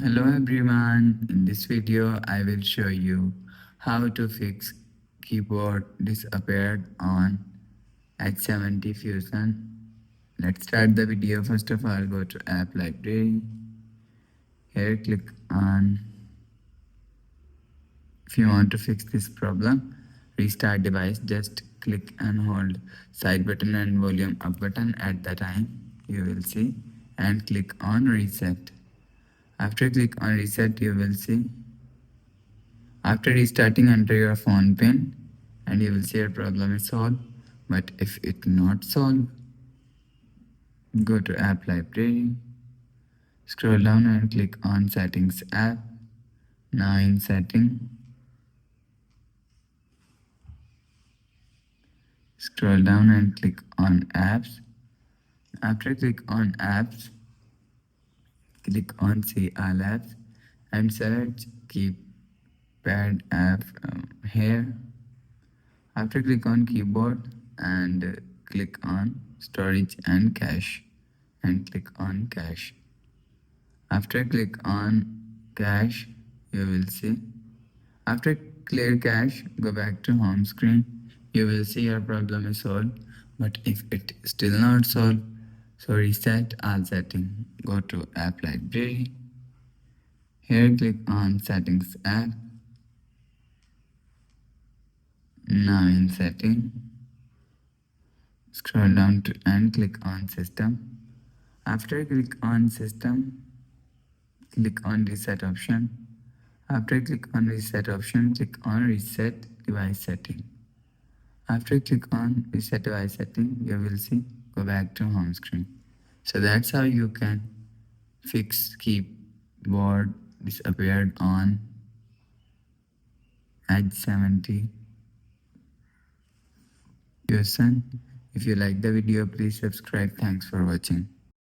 Hello everyone, in this video I will show you how to fix keyboard disappeared on H70 Fusion. Let's start the video. First of all, go to app library. Here click on, if you want to fix this problem, restart device, just click and hold side button and volume up button at the time, you will see, and click on reset. After click on reset, you will see, after restarting, enter your phone pin and you will see your problem is solved. But if it not solved, go to app library, scroll down and click on settings app. Now in setting, scroll down and click on apps. After click on apps, click on see all apps and select keypad app here. After click on keyboard and click on storage and cache and click on cache. After click on cache, you will see. After clear cache, go back to home screen. You will see your problem is solved. But if it still not solved, so reset all setting. Go to app library. Here click on settings app. Now in setting, scroll down to and click on system. After click on system, click on reset option. After click on reset option, click on reset device setting. After click on reset device setting, you will see go back to home screen. So that's how you can fix keyboard disappeared on Edge 70 Fusion. If you like the video, please subscribe. Thanks for watching.